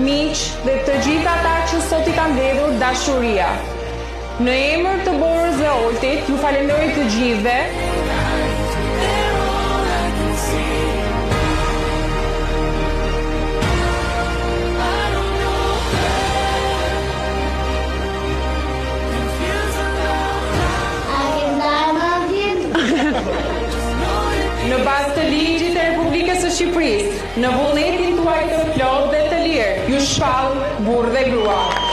miq dhe të gjithë ata që sot i kanë mbledhur dashuria. Në emër të Borës dhe Oltit, ju falenderoj të gjithëve. Në bazë të ligjit të Republikës së Shqipërisë, në vullnetin tuaj të plotë dhe të lirë, ju shpall burrë dhe grua.